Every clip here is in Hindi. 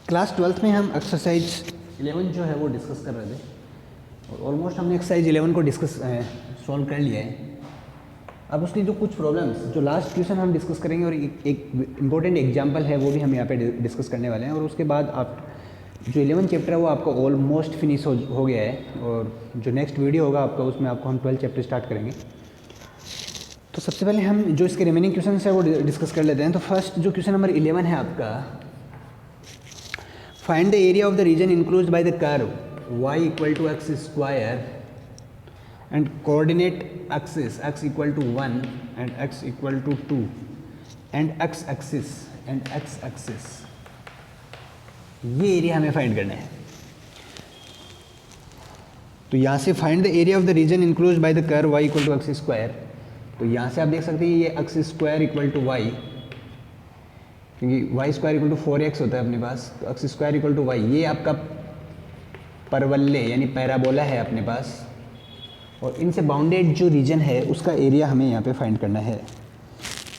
क्लास 12th में हम एक्सरसाइज 11 जो है वो डिस्कस कर रहे थे और ऑलमोस्ट हमने एक्सरसाइज 11 को सॉल्व कर लिया है। अब उसकी जो कुछ प्रॉब्लम्स जो लास्ट क्वेश्चन हम डिस्कस करेंगे और एक इम्पोर्टेंट एग्जांपल है वो भी हम यहाँ पे डिस्कस करने वाले हैं और उसके बाद आप जो 11 चैप्टर है वो आपका ऑलमोस्ट फिनिश हो गया है और जो नेक्स्ट वीडियो होगा आपका उसमें आपको हम 12 चैप्टर स्टार्ट करेंगे। तो सबसे पहले हम जो इसके रिमेनिंग क्वेश्चन है वो डिस्कस कर लेते हैं। तो फर्स्ट जो क्वेश्चन नंबर 11 है आपका, find the area of the region enclosed by the curve y equal to x square and coordinate axis x equal to 1 and x equal to 2 and x axis ये एरिया हमें फाइंड करना है। तो यहाँ से find the area of the region enclosed by the curve y equal to x square, तो यहाँ से आप देख सकते हैं ये x square equal to Y, क्योंकि y square equal to 4x होता है अपने पास, तो x square equal to y ये आपका परवल्ले यानी पैराबोला है अपने पास और इनसे बाउंडेड जो रीजन है उसका एरिया हमें यहाँ पे फाइंड करना है।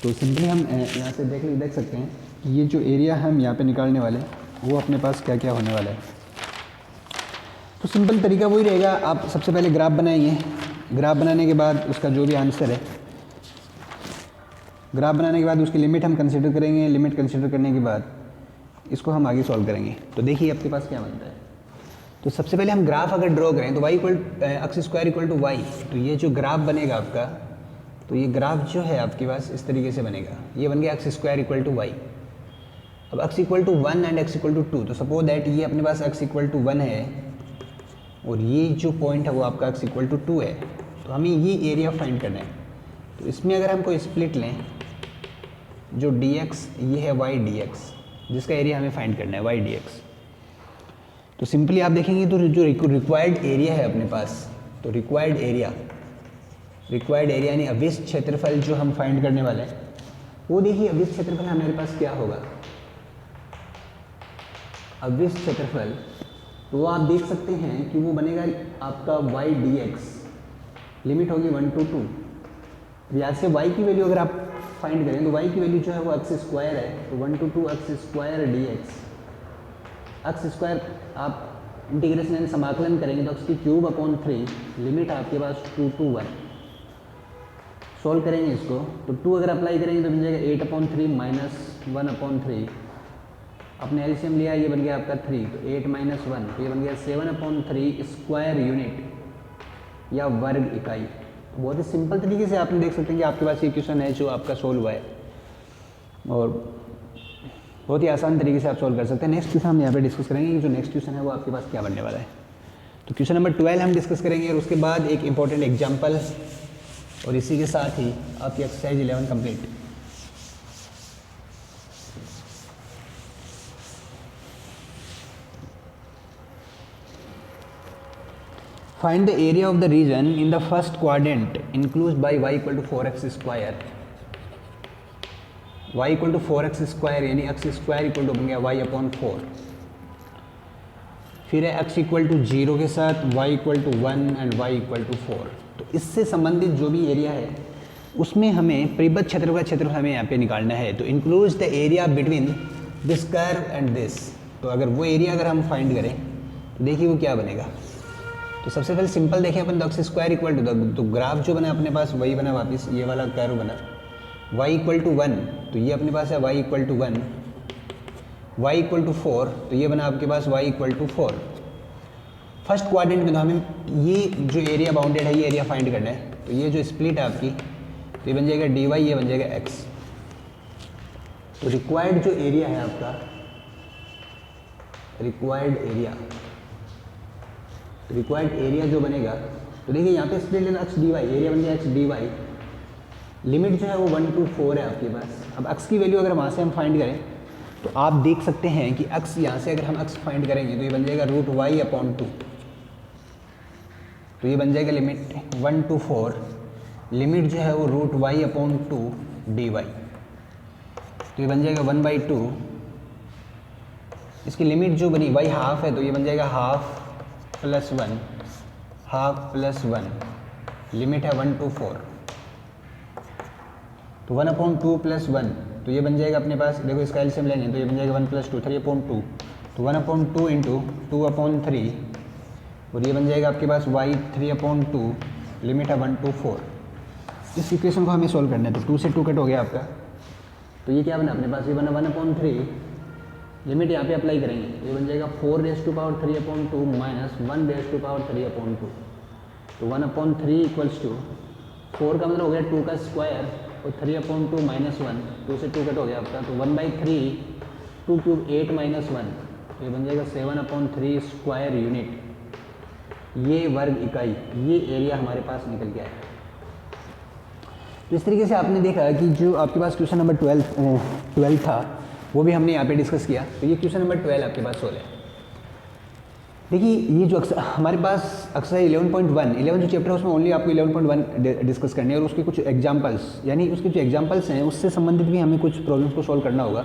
तो सिंपली हम यहाँ से देख सकते हैं कि ये जो एरिया हम यहाँ पे निकालने वाले हैं वो अपने पास क्या क्या होने वाला है। तो सिंपल तरीका वही रहेगा, आप सबसे पहले ग्राफ बनाएंगे, ग्राफ बनाने के बाद उसका जो भी आंसर है, ग्राफ बनाने के बाद उसकी लिमिट हम कंसिडर करेंगे, लिमिट कंसिडर करने के बाद इसको हम आगे सॉल्व करेंगे। तो देखिए आपके पास क्या बनता है। तो सबसे पहले हम ग्राफ अगर ड्रॉ करें तो y equal x square equal to y, तो ये जो ग्राफ बनेगा आपका, तो ये ग्राफ जो है आपके पास इस तरीके से बनेगा, ये बन गया x square equal to y. अब x equal to 1 and x equal to 2, तो सपोज दैट ये अपने पास x इक्वल टू 1 है और ये जो पॉइंट है वो आपका x इक्वल टू 2 है, तो हमें ये एरिया फाइंड करना है। तो इसमें अगर हम कोई स्प्लिट लें, जो dx ये है y dx, जिसका एरिया हमें फाइंड करना है y dx, तो सिंपली आप देखेंगे तो जो रिक्वायर्ड एरिया है अपने पास, तो रिक्वायर्ड एरिया यानी अभिष्ट क्षेत्रफल जो हम फाइंड करने वाले हैं वो देखिए अभिष्ट क्षेत्रफल हमारे पास क्या होगा, अभिष्ट क्षेत्रफल, तो आप देख सकते हैं कि वो बनेगा आपका y dx, लिमिट होगी 1 to 2। यहाँ से y की वैल्यू अगर आप फाइंड करें तो y की वैल्यू जो है वो एक्स स्क्वायर है, तो 1 to 2 x square dx, x square आप इंटीग्रेशन यानी समाकलन करेंगे तो एक्स की क्यूब अपॉन 3, लिमिट आपके पास 2 to 1। सॉल्व करेंगे इसको तो 2 अगर अप्लाई करेंगे तो बन जाएगा 8 अपॉन 3 माइनस 1 अपॉन 3, आपने एलसीएम लिया ये बन गया आपका 3, तो 8 माइनस 1, तो ये बन गया 7 अपॉन 3 स्क्वायर यूनिट या वर्ग इकाई। बहुत ही सिंपल तरीके से आपने देख सकते हैं कि आपके पास ये क्वेश्चन है जो आपका सोल्व हुआ है और बहुत ही आसान तरीके से आप सोल्व कर सकते हैं। नेक्स्ट क्वेश्चन हम यहाँ पे डिस्कस करेंगे कि जो नेक्स्ट क्वेश्चन है वो आपके पास क्या बनने वाला है। तो क्वेश्चन नंबर 12 हम डिस्कस करेंगे और उसके बाद एक इंपॉर्टेंट एग्जाम्पल और इसी के साथ ही आपकी exercise 11 complete. Find the area of the region in the first quadrant enclosed by y equal to 4x square, y equal to 4x square यानी x स्क्वायर इक्वल टू बन गया y अपॉन 4, फिर है x इक्वल टू 0 के साथ y equal to 1 and y equal to 4। तो इससे संबंधित जो भी एरिया है उसमें हमें परिबद्ध क्षेत्र का क्षेत्रफल हमें यहाँ पे निकालना है। तो includes the area between this curve and this, तो अगर वो एरिया अगर हम फाइंड करें तो देखिए वो क्या बनेगा। तो सबसे पहले सिंपल देखें अपन, तो एक्स स्क्वायर इक्वल टू, तो ग्राफ जो बना अपने पास वही बना वापस, ये वाला कर्व बना, y इक्वल टू 1, तो ये अपने पास है y equal to 1, y equal to 4, तो ये बना आपके पास y equal to 4। First quadrant में तो हमें ये जो एरिया बाउंडेड है ये एरिया फाइंड करना है, तो ये जो स्प्लिट है आपकी, तो ये बन जाएगा dy, ये बन जाएगा x। तो रिक्वायर्ड जो एरिया है आपका, रिक्वायर्ड एरिया जो बनेगा, तो देखिए यहाँ पे स्प्लिट लेना x dy, एरिया बन गया x dy, लिमिट जो है वो 1 to 4 है आपके पास। अब x की वैल्यू अगर वहाँ से हम फाइंड करें तो आप देख सकते हैं कि x यहाँ से अगर हम x फाइंड करेंगे तो ये बन जाएगा रूट y अपॉन 2, तो ये बन जाएगा लिमिट 1 to 4, लिमिट जो है वो रूट y अपॉन 2 dy, तो ये बन जाएगा 1/2, इसकी लिमिट जो बनी y हाफ है, तो ये बन जाएगा हाफ प्लस 1, लिमिट है 1 to 4, तो 1 अपॉन 2 प्लस 1, तो ये बन जाएगा अपने पास, देखो इसका एलसीएम लेंगे तो ये बन जाएगा 1 + 2 3/2, तो 1/2 इंटू 2/3 और ये बन जाएगा आपके पास y 3/2 लिमिट है 1 to 4। इस इक्वेशन को हमें सॉल्व करना है, तो 2 से 2 कट हो गया आपका, तो ये क्या बना अपने पास, ये बना 1/3 लिमिट यहाँ पे अप्लाई करेंगे, ये बन जाएगा 4⁻³ माइनस 1⁻³। तो 1/3 इक्वल्स टू 4 का मतलब हो गया 2 का स्क्वायर और 3/2 माइनस 1, 2 से 2 कट हो गया आपका, तो 1/3 2 क्यूब 8 माइनस 1, ये बन जाएगा 7/3 स्क्वायर यूनिट, ये वर्ग इकाई, ये एरिया हमारे पास निकल के आया। तो इस तरीके से आपने देखा कि जो आपके पास क्वेश्चन नंबर 12 था वो भी हमने यहाँ पे डिस्कस किया। तो ये क्वेश्चन नंबर 12 आपके पास सोल्व है। देखिए ये जो हमारे पास अक्सर 11 जो चैप्टर है उसमें ओनली आपको 11.1 डिस्कस करनी है और उसके कुछ एग्जांपल्स, यानी उसके जो एग्जांपल्स हैं उससे संबंधित भी हमें कुछ प्रॉब्लम्स को सॉल्व करना होगा,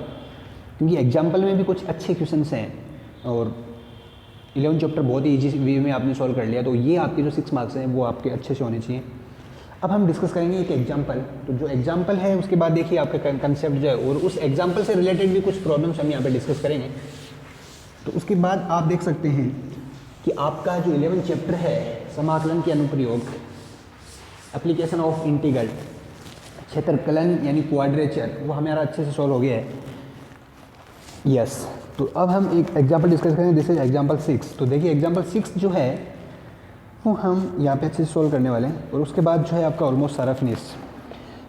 क्योंकि एग्जाम्पल में भी कुछ अच्छे क्वेश्चंस हैं और 11 चैप्टर बहुत ही ईजी वे में आपने सॉल्व कर लिया, तो ये आपके जो 6 मार्क्स हैं वो आपके अच्छे से होने चाहिए। अब हम डिस्कस करेंगे एक एग्जाम्पल, तो जो एग्जाम्पल है उसके बाद देखिए आपका कंसेप्ट जो है और उस एग्जाम्पल से रिलेटेड भी कुछ प्रॉब्लम्स हम यहाँ पे डिस्कस करेंगे। तो उसके बाद आप देख सकते हैं कि आपका जो 11 चैप्टर है समाकलन के अनुप्रयोग, एप्लीकेशन ऑफ इंटीग्रल, क्षेत्रकलन यानी क्वाड्रेचर, वो हमारा अच्छे से सॉल्व हो गया है। यस तो अब हम एक एग्जाम्पल डिस्कस करेंगे, दिस इज एग्जाम्पल 6। तो देखिए एग्जाम्पल 6 जो है वो हम यहाँ पे अच्छे से सोल्व करने वाले हैं और उसके बाद जो है आपका ऑलमोस्ट सारा फिनिश।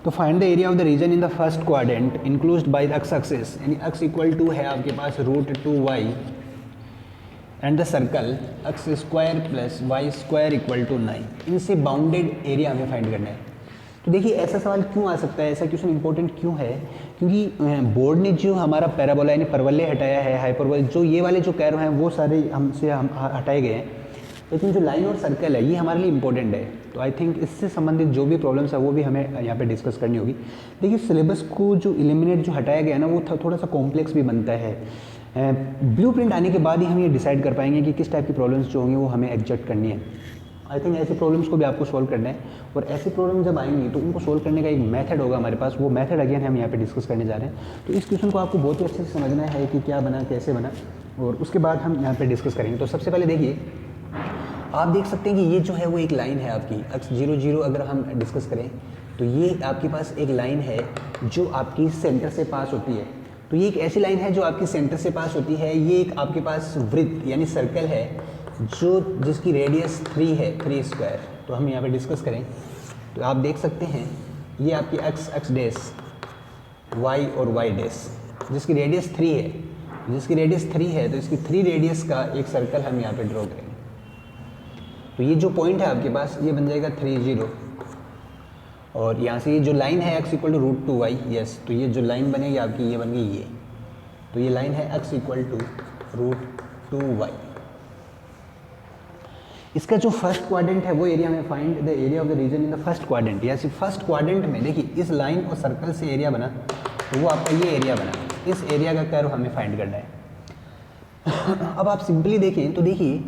तो find the area of the region in the first quadrant enclosed by the X axis, यानी x इक्वल टू है आपके पास √2y and the circle x square plus y square equal to 9, इनसे बाउंडेड एरिया हमें फाइंड करना है। तो देखिए ऐसा सवाल क्यों आ सकता है, ऐसा क्वेश्चन इंपॉर्टेंट क्यों है, क्योंकि बोर्ड ने जो हमारा पैराबोला यानी परवलय हटाया है, हाइपरबोला, जो ये वाले जो कर्व हैं वो सारे हमसे हटाए गए हैं, लेकिन जो लाइन और सर्कल है ये हमारे लिए इंपॉर्टेंट है। तो आई थिंक इससे संबंधित जो भी प्रॉब्लम्स है वो भी हमें यहाँ पे डिस्कस करनी होगी। देखिए सिलेबस को जो एलिमिनेट जो हटाया गया ना वो थोड़ा सा कॉम्प्लेक्स भी बनता है। ब्लूप्रिंट आने के बाद ही हम ये डिसाइड कर पाएंगे कि किस टाइप की प्रॉब्लम्स जो होंगी वो हमें एग्जैक्ट करनी है। आई थिंक ऐसे प्रॉब्लम्स को भी आपको सोल्व करना है और ऐसे प्रॉब्लम जब आएंगी तो उनको सोल्व करने का एक मेथड होगा हमारे पास, वो मेथड अगेन हम यहाँ पे डिस्कस करने जा रहे हैं। तो इस क्वेश्चन को आपको बहुत ही अच्छे से समझना है कि क्या बना, कैसे बना, और उसके बाद हम यहाँ पे डिस्कस करेंगे। तो सबसे पहले देखिए आप देख सकते हैं कि ये जो है वो एक लाइन है आपकी x 0 0, अगर हम डिस्कस करें तो ये आपके पास एक लाइन है जो आपकी सेंटर से पास होती है। तो ये एक ऐसी लाइन है जो आपकी सेंटर से पास होती है। ये एक आपके पास वृत्त यानी सर्कल है जो जिसकी रेडियस 3 है, 3 स्क्वायर। तो हम यहाँ पे डिस्कस करें तो आप देख सकते हैं ये आपकी x डैश, y और y डैश, जिसकी रेडियस 3 है, जिसकी रेडियस 3 है तो इसकी 3 रेडियस का एक सर्कल हम यहाँ पे ड्रॉ करेंगे। तो ये जो पॉइंट है आपके पास ये बन जाएगा 3 0, और यहाँ से ये जो लाइन है x equal to √2y, yes, तो ये जो लाइन बनेगी आपकी ये बन गई ये, तो ये लाइन है x इक्वल टू √2y। इसका जो फर्स्ट क्वाड्रेंट है वो एरिया में find the area of the region in the first quadrant, या फर्स्ट क्वाड्रेंट में देखिए इस लाइन और सर्कल से एरिया बना तो वो आपका ये एरिया बना, इस एरिया का कर्व हमें फाइंड करना है। अब आप सिंपली देखें तो देखिए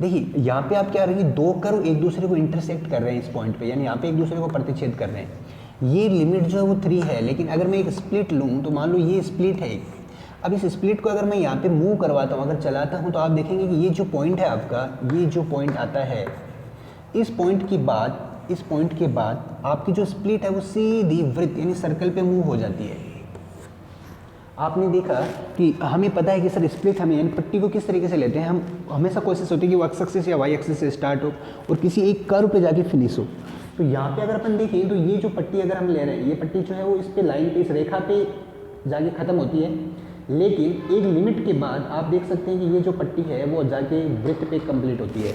यहाँ पे आप क्या रही, दो कर्व एक दूसरे को इंटरसेक्ट कर रहे हैं इस पॉइंट पे, यानी यहाँ पे एक दूसरे को प्रतिच्छेद कर रहे हैं। ये लिमिट जो है वो 3 है, लेकिन अगर मैं एक स्प्लिट लूँ तो मान लो ये स्प्लिट है। अब इस स्प्लिट को अगर मैं यहाँ पे मूव करवाता हूँ, अगर चलाता हूँ, तो आप देखेंगे कि ये जो पॉइंट है आपका, ये जो पॉइंट आता है, इस पॉइंट के बाद आपकी जो स्प्लिट है वो सीधी वृत्त यानी सर्कल पे मूव हो जाती है। आपने देखा कि हमें पता है कि सर स्प्लिट हमें यानी पट्टी को किस तरीके से लेते हैं, हम हमेशा कोशिश होती है कि वो एक्स एक्सिस या वाई एक्सिस से स्टार्ट हो और किसी एक कर्व पे जाके फिनिश हो। तो यहाँ पे अगर अपन देखें तो ये जो पट्टी अगर हम ले रहे हैं, ये पट्टी जो है वो इस पे लाइन पे, इस रेखा पे जाके ख़त्म होती है, लेकिन एक लिमिट के बाद आप देख सकते हैं कि ये जो पट्टी है वो जाके वृत्त पे कंप्लीट होती है।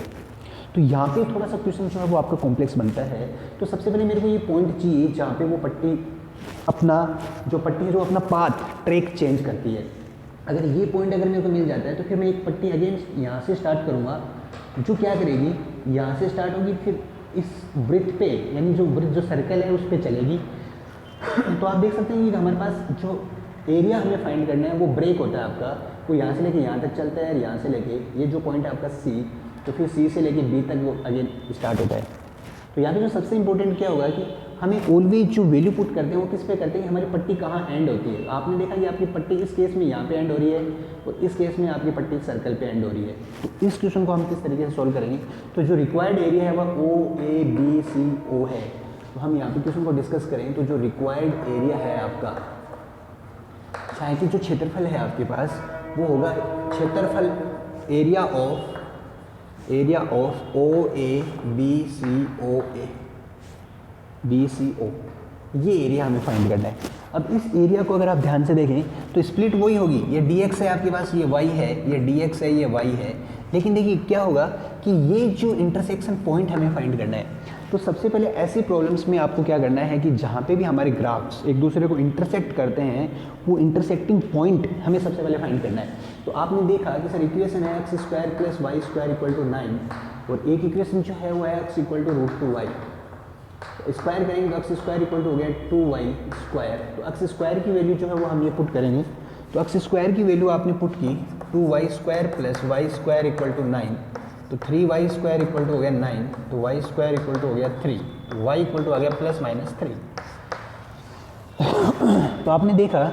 तो यहाँ पे थोड़ा सा क्वेश्चन जो है वो आपका कॉम्प्लेक्स बनता है। तो सबसे पहले मेरे को ये पॉइंट चाहिए जहाँ पे वो पट्टी अपना पाथ ट्रैक चेंज करती है। अगर ये पॉइंट अगर मेरे को मिल जाता है तो फिर मैं एक पट्टी अगेन यहाँ से स्टार्ट करूँगा, जो क्या करेगी, यहाँ से स्टार्ट होगी, फिर इस वृत्त पे यानी जो वृत्त जो सर्कल है उस पर चलेगी। तो आप देख सकते हैं कि हमारे पास जो एरिया हमें फाइंड करना है वो ब्रेक होता है आपका, वो यहाँ से लेके यहाँ तक चलता है, और यहाँ से लेके ये जो पॉइंट है आपका C, तो फिर C से लेके B तक वो अगेन स्टार्ट होता है। तो यहाँ पे जो सबसे इंपॉर्टेंट क्या होगा कि हमें ऑलवेज जो वैल्यू पुट करते हैं वो किस पे करते हैं, हमारी पट्टी कहाँ एंड होती है। आपने देखा कि आपकी पट्टी इस केस में यहाँ पे एंड हो रही है और इस केस में आपकी पट्टी सर्कल पे एंड हो रही है। तो इस क्वेश्चन को हम किस तरीके से सॉल्व करेंगे, तो जो रिक्वायर्ड एरिया है वह OABCO है। तो हम यहाँ पे क्वेश्चन को डिस्कस करें तो जो रिक्वायर्ड एरिया है आपका, चाहे कि जो क्षेत्रफल है आपके पास वो होगा क्षेत्रफल एरिया ऑफ BCO, ये एरिया हमें फाइंड करना है। अब इस एरिया को अगर आप ध्यान से देखें तो स्प्लिट वही होगी, ये dx है आपके पास, ये y है, ये dx है, ये y है। लेकिन देखिए क्या होगा कि ये जो इंटरसेक्शन पॉइंट हमें फाइंड करना है, तो सबसे पहले ऐसी प्रॉब्लम्स में आपको क्या करना है कि जहाँ पे भी हमारे ग्राफ्स एक दूसरे को इंटरसेक्ट करते हैं वो इंटरसेक्टिंग पॉइंट हमें सबसे पहले फाइंड करना है। तो आपने देखा कि सर इक्वेशन है x² + y² = 9 और एक इक्वेशन जो है वो है x = √2y। स्क्वायर करेंगे तो x² हो गया 2y²। तो x² की वैल्यू जो है वो हम ये पुट करेंगे। तो x² की वैल्यू आपने पुट की 2y² + y² = 9, तो 3y² हो गया 9, तो y² हो गया 3, तो y आ गया ±3। तो आपने देखा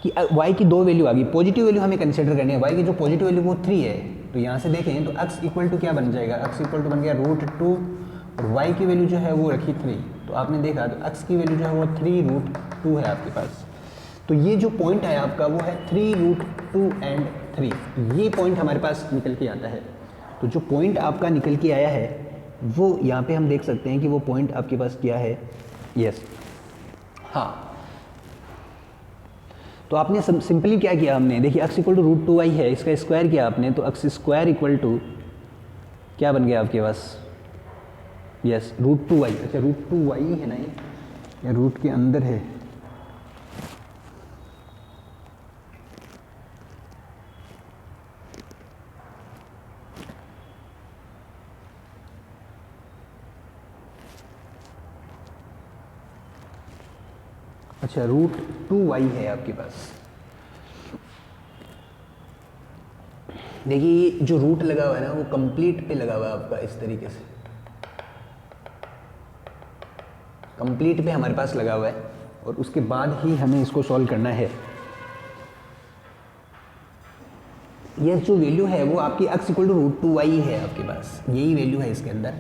कि y की दो वैल्यू आ गई, पॉजिटिव वैल्यू हमें कंसिडर करनी है, y की जो पॉजिटिव वैल्यू वो 3 है। तो यहाँ से देखें तो x क्या बन जाएगा, x बन गया √2 और y की वैल्यू जो है वो रखी 3। तो आपने देखा तो x की वैल्यू जो है वो 3√2 है आपके पास। तो ये जो पॉइंट है आपका वो है 3√2 एंड 3, ये पॉइंट हमारे पास निकल के आता है। तो जो पॉइंट आपका निकल के आया है वो यहाँ पे हम देख सकते हैं कि वो पॉइंट आपके पास क्या है, यस हाँ। तो आपने सिंपली क्या किया, हमने देखिए x = √2y है, इसका स्क्वायर किया आपने, तो x² क्या बन गया आपके पास, यस √2y। अच्छा √2y है ना, ये या रूट के अंदर है, अच्छा √2y है आपके पास। देखिए ये जो रूट लगा हुआ है ना वो कंप्लीट पे लगा हुआ है आपका, इस तरीके से कंप्लीट पे हमारे पास लगा हुआ है और उसके बाद ही हमें इसको सॉल्व करना है। ये जो वैल्यू है वो आपकी x = √2y है आपके पास, यही वैल्यू है इसके अंदर।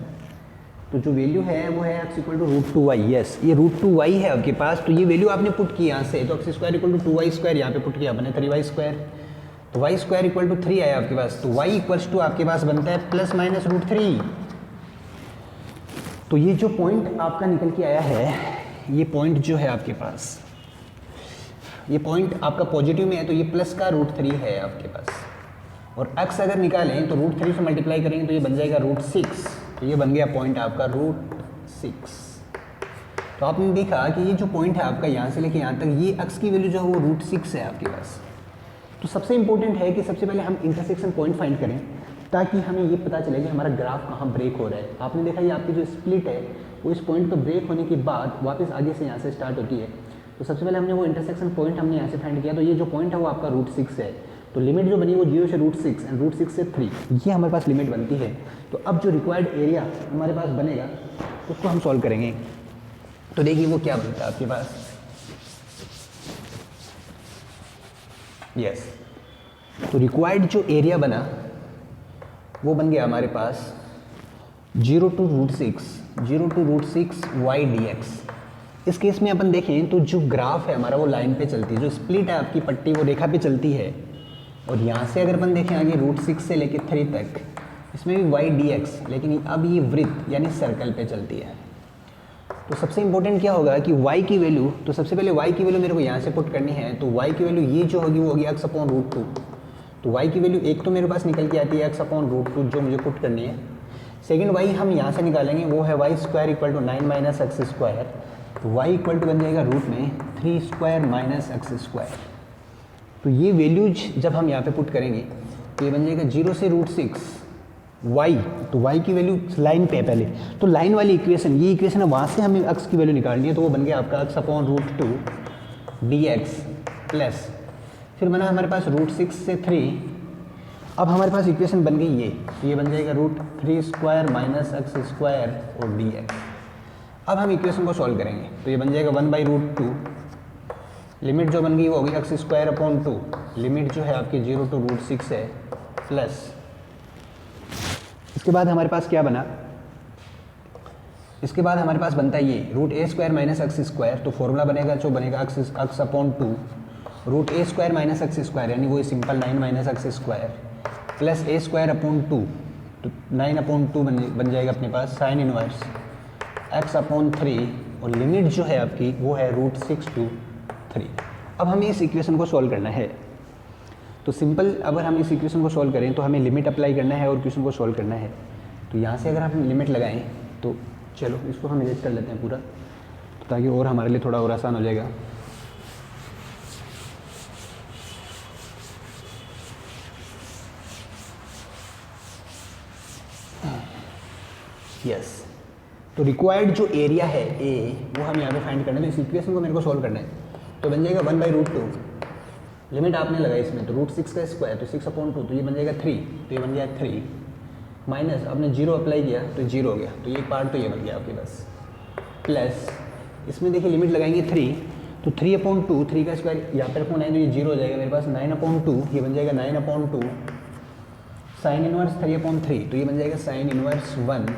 तो जो वैल्यू है वो है x = √2y, यस ये √2y है आपके पास। तो ये वैल्यू आपने पुट की यहाँ से, तो x² = 2y², यहाँ पे पुट किया आपने 3y², तो y² = 3 आया आपके पास। तो y = आपके पास बनता है ±√3। तो ये जो पॉइंट आपका निकल के आया है, ये पॉइंट जो है आपके पास, ये पॉइंट आपका पॉजिटिव में है तो ये प्लस का √3 है आपके पास। और x अगर निकालें तो √3 से मल्टीप्लाई करेंगे तो ये बन जाएगा √6, तो ये बन गया पॉइंट आपका √6। तो आपने देखा कि ये जो पॉइंट है आपका यहाँ से लेके यहाँ तक, ये x की वैल्यू जो है वो √6 है आपके पास। तो सबसे इंपॉर्टेंट है कि सबसे पहले हम इंटरसेक्शन पॉइंट फाइंड करें ताकि हमें ये पता चले कि हमारा ग्राफ कहाँ ब्रेक हो रहा है। आपने देखा ये आपकी जो स्प्लिट है वो इस पॉइंट पर ब्रेक होने के बाद वापस आगे से यहाँ से स्टार्ट होती है। तो सबसे पहले हमने वो इंटरसेक्शन पॉइंट हमने यहाँ से फाइंड किया, तो ये जो पॉइंट है वो आपका √6 है। तो लिमिट जो बनी वो 0 से √6 एंड √6 से 3, ये हमारे पास लिमिट बनती है। तो अब जो रिक्वायर्ड एरिया हमारे पास बनेगा उसको हम सॉल्व करेंगे। तो देखिए वो क्या बनता है आपके पास, यस तो रिक्वायर्ड जो एरिया बना वो बन गया हमारे पास 0 to √6 y dx। इस केस में अपन देखें तो जो ग्राफ है हमारा वो लाइन पे चलती है, जो स्प्लिट है आपकी पट्टी वो रेखा पे चलती है। और यहाँ से अगर अपन देखें आगे √6 से लेके 3 तक, इसमें भी y dx, लेकिन अब ये वृत्त यानी सर्कल पे चलती है। तो सबसे इंपॉर्टेंट क्या होगा कि y की वैल्यू, तो सबसे पहले y की वैल्यू मेरे को यहाँ से पुट करनी है। तो y की वैल्यू ये जो होगी वो होगी x/√2। तो y की वैल्यू एक तो मेरे पास निकल के आती है x/√2 जो मुझे पुट करनी है। सेकंड y हम यहाँ से निकालेंगे, वो है y² = 9 - x²। तो y बन जाएगा रूट में 3² - x²। तो ये वैल्यूज जब हम यहाँ पे पुट करेंगे तो ये बन जाएगा 0 से √6 y। तो y की वैल्यू लाइन पे है पहले, तो लाइन वाली इक्वेशन, ये इक्वेशन है, वहाँ से हमें x की वैल्यू निकालनी है। तो वो बन गया आपका x/√2 dx प्लस फिर बना हमारे पास √6 से 3। अब हमारे पास इक्वेशन बन गई ये, तो ये बन जाएगा √3² - x² और dx। अब हम इक्वेशन को सॉल्व करेंगे तो ये बन जाएगा 1/√2, लिमिट जो बन गई वो होगी x² 2, लिमिट जो है आपकी 0 to √6 है, प्लस इसके बाद हमारे पास क्या बना, इसके बाद हमारे पास बनता है ये √a² - x², तो फॉर्मूला बनेगा जो बनेगा x/2 √a² - x², यानी वो सिंपल 9 - x² प्लस a²/2, तो 9/2 बन जाएगा अपने पास साइन इनवर्स x/3, और लिमिट जो है आपकी वो है √6 to 3। अब हमें इस इक्वेशन को सॉल्व करना है, तो सिंपल अगर हम इस इक्वेशन को सॉल्व करें तो हमें लिमिट अप्लाई करना है और इक्वेशन को सॉल्व करना है। तो यहाँ से अगर हम लिमिट लगाएं तो चलो इसको हम इरेज कर लेते हैं पूरा, तो ताकि और हमारे लिए थोड़ा और आसान हो जाएगा। यस, तो रिक्वायर्ड जो एरिया है ए वो हम यहाँ पे फाइंड करना है, तो इस इक्वेशन को मेरे को सॉल्व करना है। तो बन जाएगा 1/√2, लिमिट आपने लगाई इसमें तो √6 का स्क्वायर तो 6/2, तो ये बन जाएगा 3, तो ये बन गया 3 माइनस आपने 0 अप्लाई किया तो 0 हो गया, तो ये पार्ट तो ये बन गया आपके पास, प्लस इसमें देखिए लिमिट लगाएंगे 3, तो 3/2, 3 का स्क्वायर यहाँ पर रखूँ 9 तो ये 0 हो जाएगा मेरे पास, 9/2 ये बन जाएगा 9/2 साइन इनवर्स 3/3, तो ये बन जाएगा साइन इनवर्स 1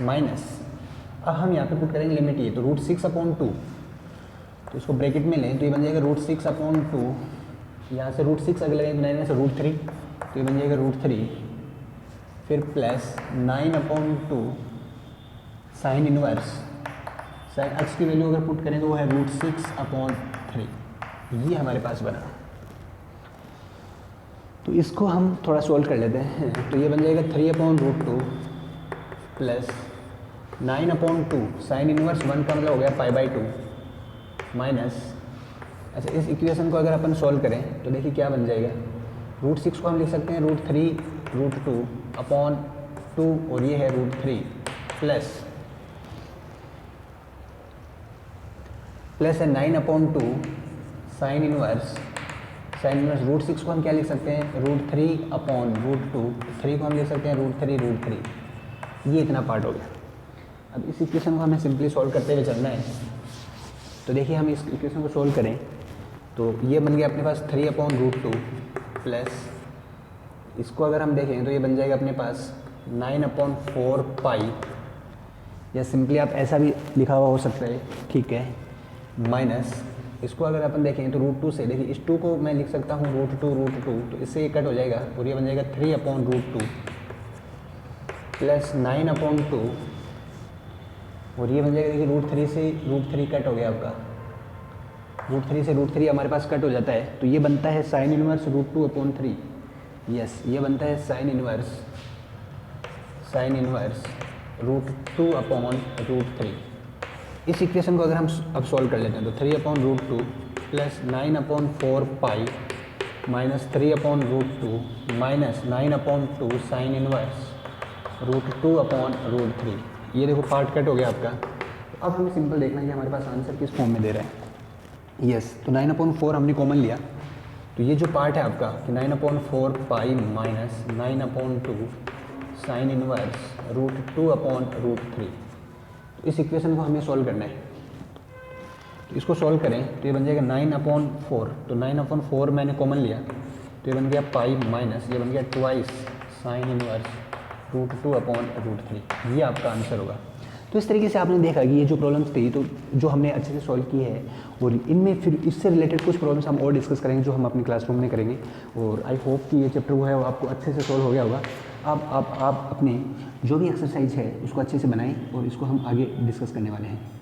माइनस, अब हम यहाँ पे पुट करेंगे लिमिट ये तो √6/2, तो इसको ब्रैकेट में लें तो ये बन जाएगा √6/2, यहाँ से √6 अगर लगेंगे बनाने से √3, तो ये बन जाएगा √3, फिर plus 9/2 sine inverse, sine x की वैल्यू अगर पुट करें तो वो है √6/3, ये हमारे पास बना। तो इसको हम थोड़ा सोल्व कर लेते हैं, तो ये बन जाएगा 3/√2 प्लस 9/2 साइन इनवर्स 1 का मतलब हो गया π/2 माइनस, अच्छा इस इक्वेशन को अगर अपन सॉल्व करें तो देखिए क्या बन जाएगा, √6 को हम लिख सकते हैं √3√2/2 और ये है √3 प्लस है 9/2 साइन इनवर्स √6 को हम क्या लिख सकते हैं √3/√2, 3 को हम लिख सकते हैं √3, ये इतना पार्ट हो गया। अब इस इक्वेशन को हमें सिंपली सॉल्व करते हुए चलना है, तो देखिए हम इस इक्वेशन को सॉल्व करें तो ये बन गया अपने पास 3/√2 प्लस इसको अगर हम देखें तो ये बन जाएगा अपने पास 9/4 या सिंपली आप ऐसा भी लिखा हुआ हो सकता है, ठीक है, माइनस इसको अगर अपन देखें तो √2 से देखिए इस 2 को मैं लिख सकता हूँ √2, तो इससे ये कट हो जाएगा और ये बन जाएगा 3/√2 प्लस 9/2 और ये बन जाएगा देखिए √3 से √3 कट हो गया आपका, √3 से √3 हमारे पास कट हो जाता है, तो ये बनता है साइन इनवर्स √2/3, यस ये बनता है साइन इनवर्स √2/√3। इस इक्वेशन को अगर हम अब सॉल्व कर लेते हैं तो 3/√2 plus 9/4 minus 3/√2 minus 9/2 sine inverse √2/√3, ये देखो पार्ट कट हो गया आपका। तो अब हमें सिंपल देखना है कि हमारे पास आंसर किस फॉर्म में दे रहा है, यस तो 9/4 हमने कॉमन लिया, तो ये जो पार्ट है आपका कि 9/4 माइनस 9/2 साइन इनवर्स √2/√3, तो इस इक्वेशन को हमें सॉल्व करना है। तो इसको सॉल्व करें तो ये बन जाएगा 9/4, तो 9/4 मैंने कॉमन लिया तो ये बन गया पाई माइनस ये बन गया ट्वाइस साइन इनवर्स √2/√3, ये आपका आंसर होगा। तो इस तरीके से आपने देखा कि ये जो प्रॉब्लम्स थी तो जो हमने अच्छे से सॉल्व की है, और इनमें फिर इससे रिलेटेड कुछ प्रॉब्लम्स हम और डिस्कस करेंगे जो हम अपने क्लासरूम में करेंगे, और आई होप कि ये चैप्टर वो है वो आपको अच्छे से सॉल्व हो गया होगा। अब आप अपने जो भी एक्सरसाइज है उसको अच्छे से बनाएं और इसको हम आगे डिस्कस करने वाले हैं।